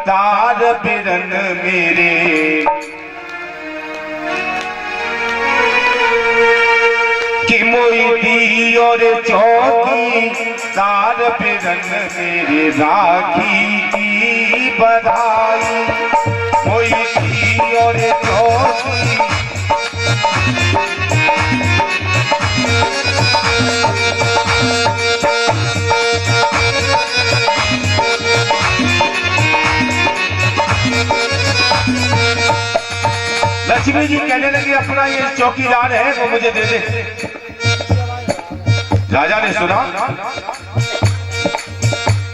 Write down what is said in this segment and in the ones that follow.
तार बिरन मेरे। कि मोई दी और चौकी तार बिरन मेरे राखी की बधाई। मोई दी और चौकी लक्ष्मी जी कहने लगी अपना ये चौकीदार है वो मुझे दे दे। राजा ने सुना,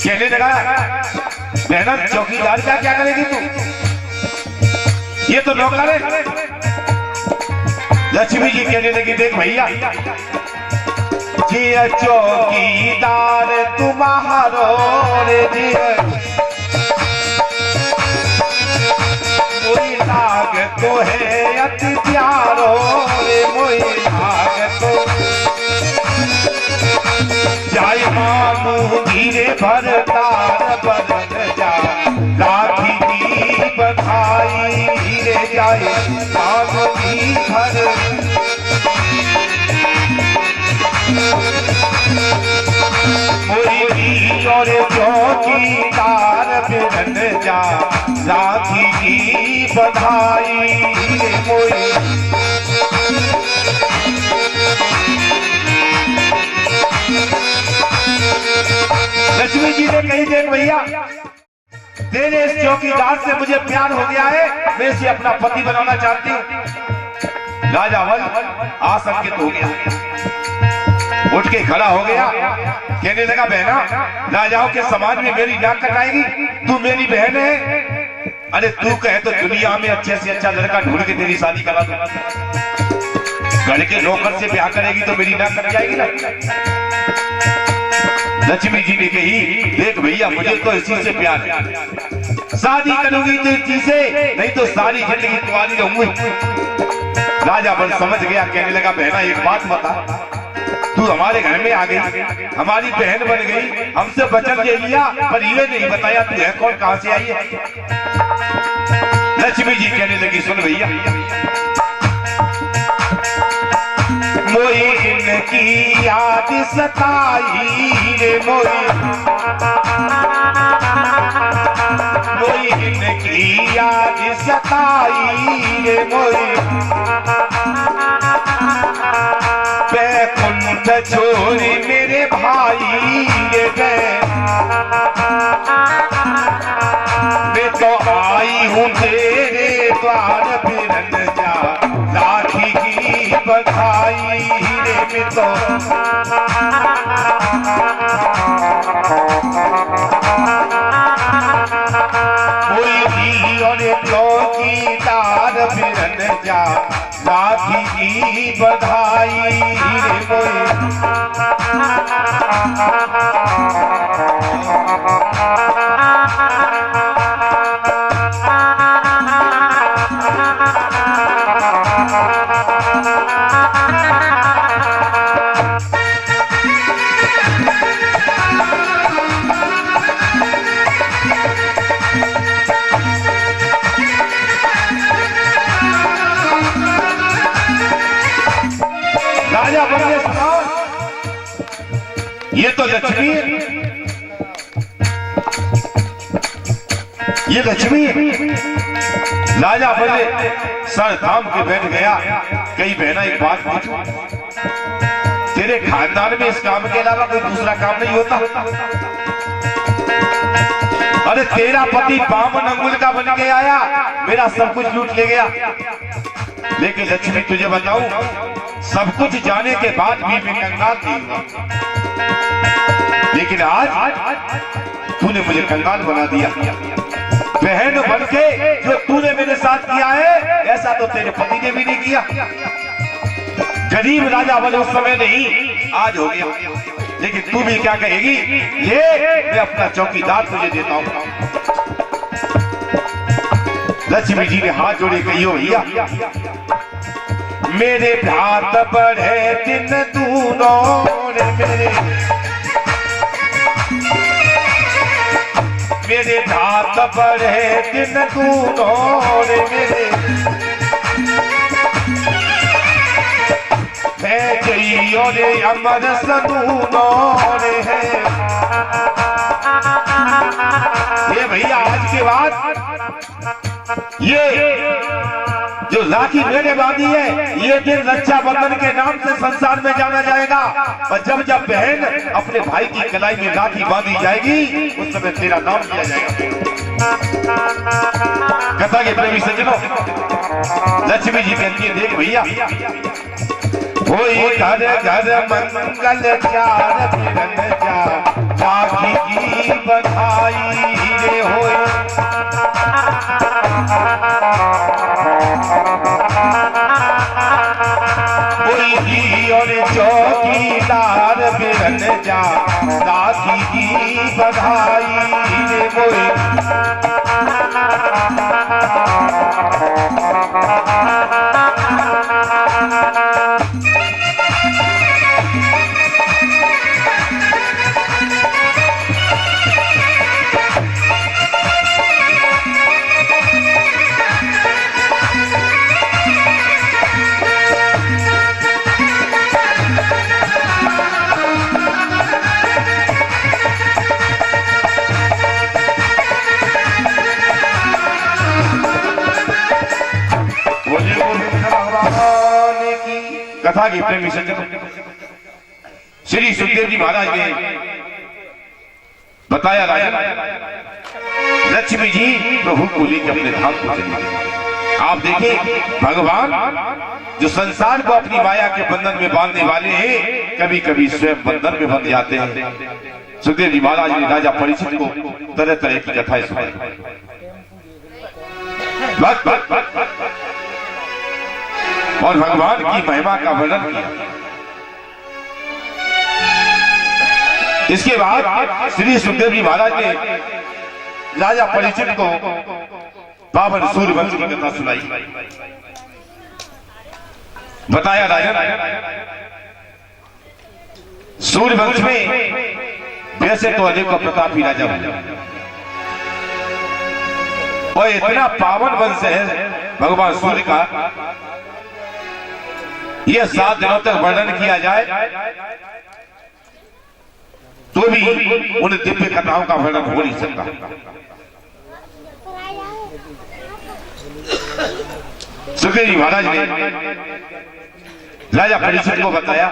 कहने लगा बहना चौकीदार का क्या करेगी तू, ये तो नौकर है। लक्ष्मी जी कहने लगी देख भैया जी चौकीदार तुम्हारो रे जी मोई लाग तो है अति प्यारो रे मोई लाग तो जाय मामू धीरे भर तार बदल जा राखी की बधाई। धीरे जाय मामू की भर मोई और चौकीदार बिरन जा राखी की बधाई। मोई लक्ष्मी जी ने कही देख भैया तेरे इस चौकीदार से मुझे प्यार हो गया है, मैं इसे अपना पति बनाना चाहती हूँ। राजा वन आसंकित हो गया, उठ के खड़ा हो गया, कहने लगा बहना राजाओं के समाज में मेरी नाक कटाएगी, तू मेरी बहन है। अरे तू कहे तो दुनिया में अच्छे से अच्छा लड़का ढूंढ के तेरी शादी करा दूंगा। घर के नौकर से ब्याह करेगी तो मेरी नाक कट जाएगी ना। लक्ष्मी जी ने कही देख भैया मुझे तो इसी से प्यार है, शादी करूंगी तो इसी से, नहीं तो सारी जिंदगी तुम्हारी रहूंगी। राजा बन समझ गया, कहने लगा बहना एक बात बता, तू हमारे घर में आ गई, हमारी बहन बन गई, हमसे वचन ले लिया पर ये नहीं बताया तू है कौन, कहां से आई है। लक्ष्मी जी कहने लगी सुन भैया मोई इनकी याद सताई रे मोई इनकी याद सताई रे मोई बैकुंठ छोड़ी मेरे भाई रे मैं तो आई हूँ तेरे द्वार बिरन जा राखी की बधाई रे। मैं तो कोई भी और चौकीदार बिरन जा राखी की बधाई रे कोई। राजा बोले सुनाओ ये तो लक्ष्मी है, ये लक्ष्मी है। राजा बोले सर थाम के बैठ गया, कई बहना एक बात पूछूं, तेरे खानदान में इस काम के अलावा कोई दूसरा काम नहीं होता? अरे तेरा पति बामन अंगुल का बन के आया, मेरा सब कुछ लूट ले गया। लेकिन लक्ष्मी तुझे बताऊं, सब कुछ जाने के बाद भी मैं कंगाल नहीं हुआ, लेकिन आज तूने मुझे कंगाल बना दिया। बहन बनके जो तूने मेरे साथ किया है, ऐसा तो तेरे पति ने भी नहीं किया। गरीब राजा बने उस समय नहीं, आज हो गया। लेकिन तू भी क्या कहेगी, ये मैं अपना चौकीदार तुझे देता हूं। लक्ष्मी जी ने हाथ जोड़े कहियो भैया, मेरे भात बढ़े दिन दूनों मेरे भात बढ़े दिन दूनों रे मेरे मैं जइयो रे अमर सनूनों रे है। ये भैया आज के बाद ये जो राखी मैंने बांधी है, ये दिन रक्षाबंधन के नाम से संसार में जाना जाएगा। और जब जब बहन अपने भाई की कलाई में राखी बांधी जाएगी, उस समय तेरा नाम किया जाएगा। कथा के प्रेमी सज्जनों, लक्ष्मी जी कहती है, देख भैया कोई घर घर मंगल चार फिरन जा, राखी की बधाई रे होए। और चौकीदार बिरन जा, राखी की बधाई रे मोए। कथा की प्रेमी सज्जनों, श्री सुखदेव जी महाराज ने बताया, राजा लक्ष्मी जी प्रभु को लेकर अपने धाम को चले। आप देखें भगवान जो संसार को अपनी माया के बंधन में बांधने वाले हैं, कभी कभी स्वयं बंधन में बंध जाते हैं। सुखदेव जी महाराज ने राजा परीक्षित को तरह तरह की कथाएं सुनाई। और भगवान की महिमा का वर्णन किया। इसके बाद श्री सुखदेव जी महाराज ने राजा परीक्षित को पावन सूर्यवंश की कथा सुनाई। बताया राजा सूर्यवंश में वैसे तो अनेकों प्रतापी राजा हुए, और इतना पावन वंश है भगवान सूर्य का, यह 7 दिनों तक वर्णन किया जाए तो भी उन दिव्य कथाओं का वर्णन हो नहीं सकता। सुखदेव जी महाराज ने राजा परीक्षित को बताया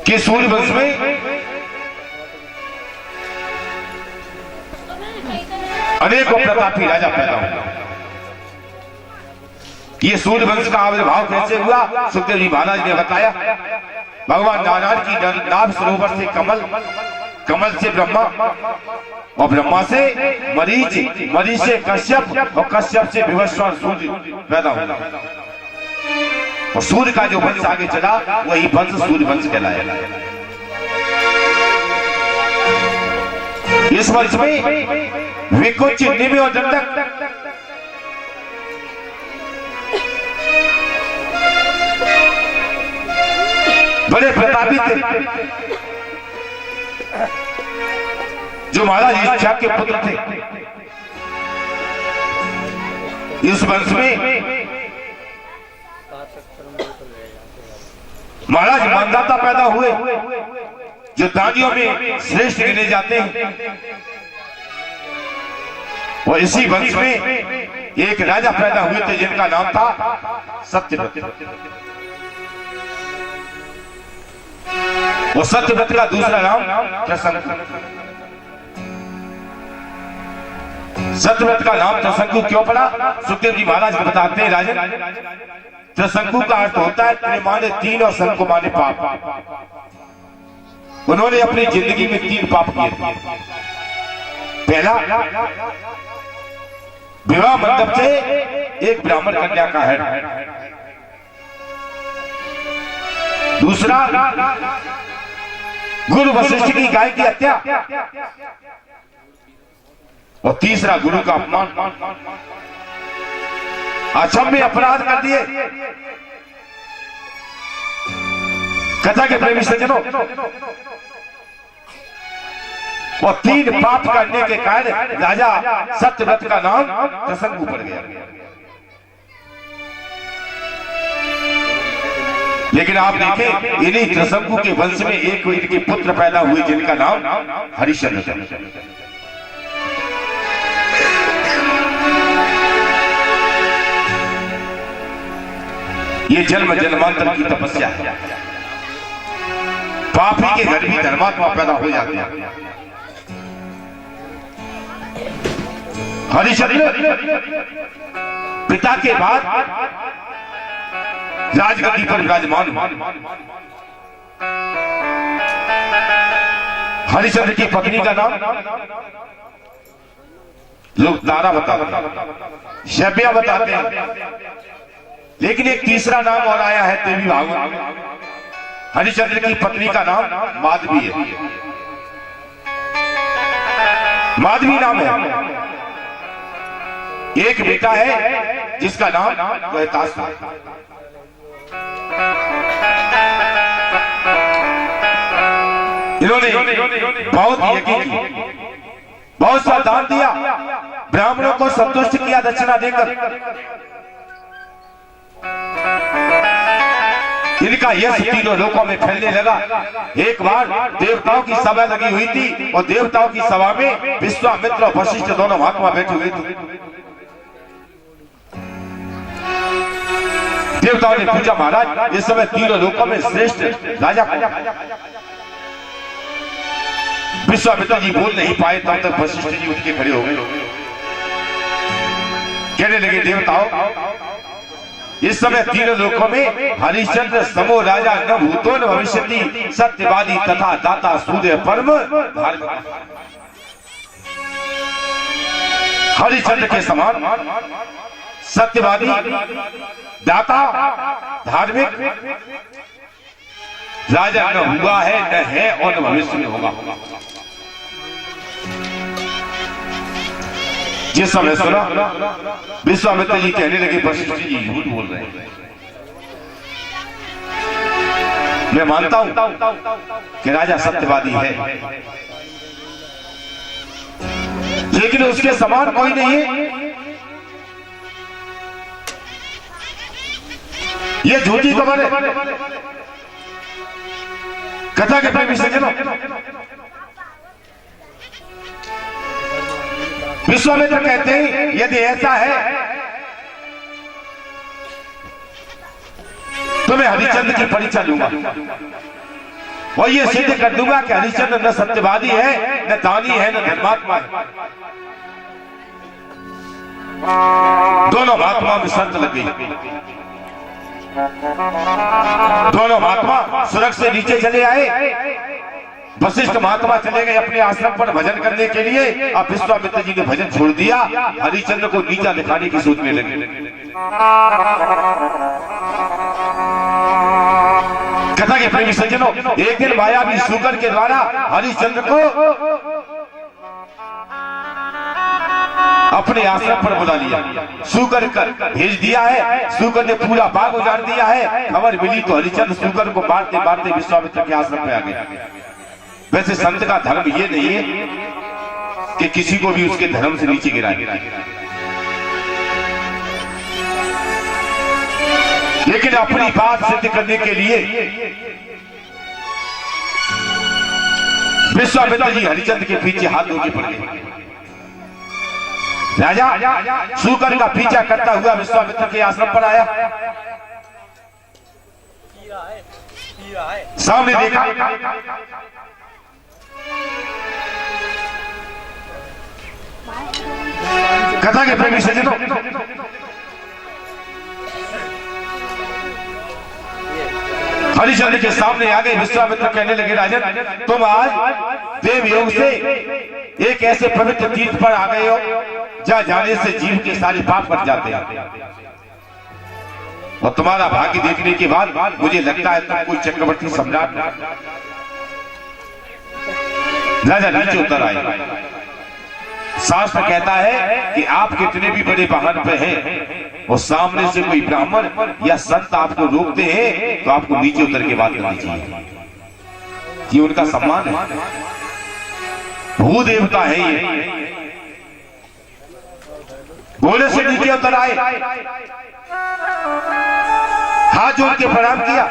कि सूर्यवंश में अनेकों प्रतापी राजा पैदा हुए। ये सूर्यवंश का आविर्भाव कैसे हुआ, सुखदेव जी महाराज ने बताया। भगवान नारायण की नाभ सरोवर से कमल, कमल से ब्रह्मा, और ब्रह्मा से मरीच, मरीच से कश्यप, और कश्यप से विवस्वान सूर्य पैदा हुआ। और सूर्य का जो वंश आगे चला वही वंश सूर्यवंश कहलाया। इस वंश में विकुच, निमि और दंडक बड़े प्रतापी थे, जो महाराज इच्छा के पुत्र थे। इस वंश में महाराज मानदाता पैदा हुए, जो दानियों में श्रेष्ठ गिने जाते हैं। और इसी वंश में एक राजा पैदा हुए थे जिनका नाम था सत्यव्रत। वो सत्यव्रत का दूसरा नाम त्रसंकु। सत्यव्रत का नाम त्रसंकु क्यों पड़ा, सुखदेव जी महाराज बताते हैं। राजन, त्रसंकु का अर्थ होता है त्रि माने 3 और संकु माने पाप। उन्होंने अपनी जिंदगी में 3 पाप किए थे। पहला, विवाह मंडप से एक ब्राह्मण कन्या का है। दूसरा, गुरु वशिष्ठ की गाय की हत्या। और तीसरा, गुरु का अपमान। अक्षम्य अपराध कर दिए। कथा के प्रेमी सज्जनों, और 3 पाप करने के कारण राजा सत्यव्रत का नाम त्रसंगु पड़ गया। लेकिन आप देखें इन्हीं त्रसंगु के वंश में एक इनके पुत्र पैदा हुए जिनका नाम हरिश्चंद्र था। ये जन्म जन्मांतर की तपस्या है। पापी के घर भी धर्मात्मा पैदा हो जाते हैं। हरिश्चंद्र पिता के बाद राजगद्दी पर विराजमान। हरिश्चंद्र की पत्नी का नाम लोग तारा बताते हैं, शैब्या बताते हैं, लेकिन एक तीसरा नाम और आया है देवी भागवत। हरिश्चंद्र की पत्नी का नाम माधवी है। माधवी नाम है। एक बेटा है जिसका नाम वहतासुर है। इन्होंने बहुत यज्ञ की, बहुत सा दान दिया, ब्राह्मणों को संतुष्ट किया दक्षिणा देकर। इनका यश तीनों लोकों में फैलने लगा। एक बार देवताओं की सभा लगी हुई थी और देवताओं की सभा में विश्वामित्र और वशिष्ठ दोनों महात्मा बैठे हुए थे। देवताओं ने पूछा, महाराज इस समय तीनों लोकों में श्रेष्ठ राजा कौन? विश्वामित्र जी बोल नहीं पाए, तब तक वशिष्ठ जी उठ के खड़े हो गए। कहने लगे, देवताओं इस समय तीनों लोकों में हरिश्चंद्र समो राजा न भूतो न भविष्यति, सत्यवादी तथा दाता सूर्य परम धार्मिक। हरिश्चंद्र के समान सत्यवादी, दाता, धार्मिक राजा न हुआ है, न है और न भविष्य में होगा। जिस समय सुना विश्वामित्र जी कहने लगे, वशिष्ठ जी झूठ बोल रहे हैं। मैं मानता हूं कि राजा सत्यवादी है, लेकिन उसके समान कोई नहीं है। ये झूठी खबर है। कथा के प्रेमी सज्जनों, विश्वामित्र कहते हैं यदि ऐसा है तो मैं हरिश्चंद्र की परीक्षा लूंगा और ये सिद्ध कर दूंगा कि हरिश्चंद्र न सत्यवादी है, न दानी है, न धर्मात्मा है। दोनों महात्मा में शर्त लग गई। दोनों महात्मा स्वर्ग से नीचे चले आए। वशिष्ठ महात्मा चले गए अपने आश्रम पर भजन करने के लिए। अब विश्वामित्र जी ने भजन छोड़ दिया, हरिश्चंद्र को नीचा दिखाने की सोचने लगे। कथा के प्रेमी सज्जनों, एक दिन मायावी शूकर के द्वारा हरिश्चंद्र को अपने आश्रम पर बुला लिया। शूकर भेज दिया है। शूकर ने पूरा बाग उजाड़ दिया है। खबर मिली तो हरिश्चंद्र शूकर को मारते मारते विश्वामित्र के आश्रम पे आ गए। वैसे संत का धर्म ये नहीं है कि किसी को भी उसके धर्म से नीचे गिराए, लेकिन अपनी बात सिद्ध करने के लिए विश्वामित्र जी हरिश्चंद्र के पीछे हाथ धो के पड़ गए। राजा शूकर का पीछा करता हुआ विश्वामित्र के आश्रम पर आया। सामने देखा कथा के प्रेमी सज्जनों, हरिश्चंद्र के सामने आ गए। विश्वामित्र कहने लगे, राजन तुम आज देव योग से एक ऐसे पवित्र तीर्थ पर आ गए हो जहां जाने से जीव के सारे पाप कट जाते हैं, और तुम्हारा भाग्य देखने के बाद मुझे लगता है तुम कोई चक्रवर्ती सम्राट। राजा नीचे उतर आए। शास्त्र कहता है कि आप कितने भी बड़े वाहन पे हैं और सामने से कोई ब्राह्मण या संत आपको रोकते हैं तो आपको नीचे उतर के बात करनी चाहिए। ये उनका सम्मान है। भू देवता है ये। घोड़े से नीचे उतर आए, हाथ जोड़ के प्रणाम किया।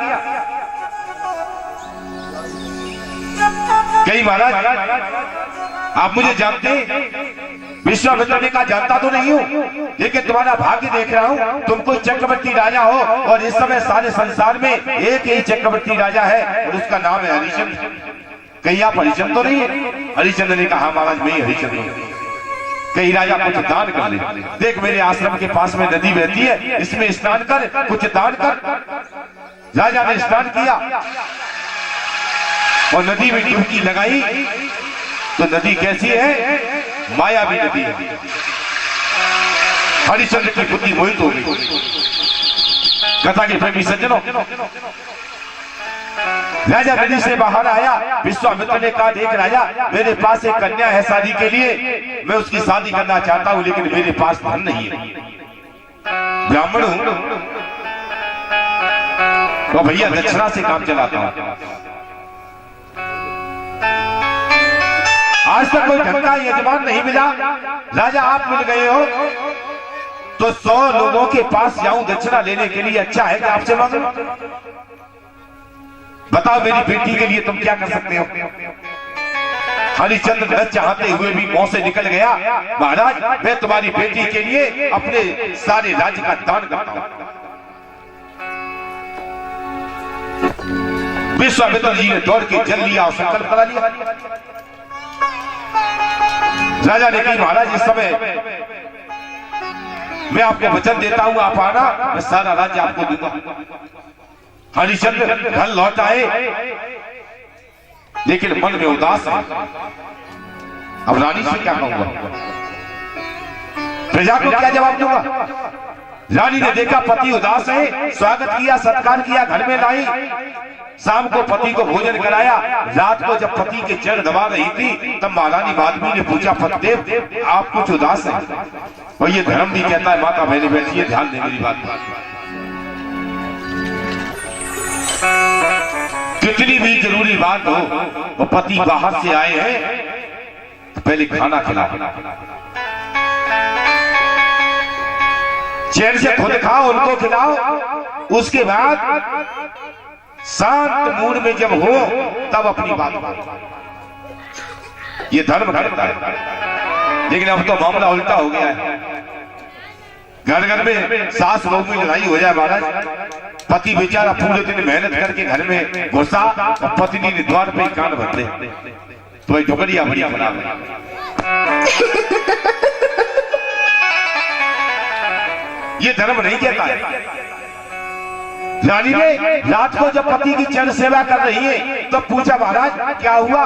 कई महाराज आप मुझे जानते हैं? विश्वामित्र ने कहा जानता तो नहीं हूं, लेकिन तुम्हारा भाग्य देख रहा हूं, तुम कोई चक्रवर्ती राजा हो, और इस समय सारे संसार में एक ही चक्रवर्ती राजा है और उसका नाम है हरिश्चंद्र। कहीं आप हरिश्चंद्र तो नहीं है? हरिश्चंद्र ने कहा महाराज मैं ही हरिश्चंद्र हूं। कई राजा कुछ दान कर ले, देख मेरे आश्रम के पास में नदी बहती है, इसमें स्नान कर, कुछ दान कर। राजा ने स्नान किया और नदी में डुबकी लगाई तो नदी कैसी है? मायावी नदी है। हरिश्चंद्र की बुद्धि मोहित हो गई। कथा के प्रेमी सज्जनों, राजा नदी से बाहर आया। विश्वामित्र ने कहा देख राजा, मेरे पास एक कन्या है शादी के लिए, मैं उसकी शादी करना चाहता हूं, लेकिन मेरे पास धन नहीं है। ब्राह्मण हूं तो भैया दक्षिणा से काम चलाता हूं। आज तक कोई ढंग का यजमान नहीं मिला, राजा आप मिल गए हो तो 100 लोगों के पास जाऊं दक्षिणा लेने के लिए, अच्छा है कि आपसे मांगूं? बताओ मेरी बेटी के लिए तुम क्या कर सकते हो? हरिश्चंद्र न चाहते हुए भी मुंह से निकल गया, महाराज मैं तुम्हारी बेटी के लिए अपने सारे राज्य का दान करता हूं। विश्वामित्र जी ने दौड़ के जल लिया और संकल्प करा लिया। राजा ने कहा महाराज इस समय मैं आपको वचन देता हूं, आप आना, मैं सारा राज्य आपको दूंगा। हरिश्चंद्र घर लौट आए, लेकिन मन में उदास है। अब रानी से क्या कहूंगा, प्रजा को क्या जवाब दूंगा? रानी ने देखा पति उदास है, स्वागत किया, सत्कार किया, घर में लाई। शाम को पति को भोजन कराया। रात को जब पति के चरण दबा रही थी, तब महारानी माधवी ने पूछा पतिदेव आप कुछ उदास हैं? और ये धर्म भी कहता है माता मेरी बैठिए, ध्यान दे मेरी बात। कितनी भी जरूरी बात हो, वो पति बाहर से आए हैं तो पहले खाना खिलाओ, चैन से खुद खाओ, उनको खिलाओ। उसके बाद शांत मूड में जब हो तब अपनी बात करो। ये धर्म कहता है। लेकिन अब तो मामला उल्टा हो गया है। घर घर में सास बहू में लड़ाई हो जाए महाराज, पति बेचारा पूरे दिन मेहनत करके घर में घुसा और पत्नी ने द्वार पे कान भरते, तो भाई ढुकड़िया बढ़िया बना। ये धर्म नहीं कहता है। रानी ने रात को जब पति की चरण सेवा कर रही है तो पूछा महाराज क्या हुआ?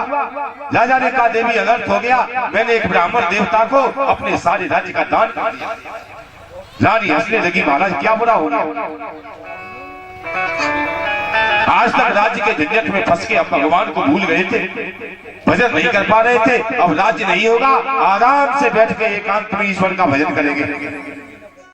राजा ने कहा देवी अनर्थ हो गया, मैंने एक ब्राह्मण देवता को अपने सारे राज्य का दान कर दिया। रानी हंसने लगी, महाराज क्या बुरा हो गया? आज तक राज्य के झंझट में फंस के अब भगवान को भूल गए थे, भजन नहीं कर पा रहे थे। अब राज्य नहीं होगा, आराम से बैठ के एकांत में ईश्वर का भजन करेंगे।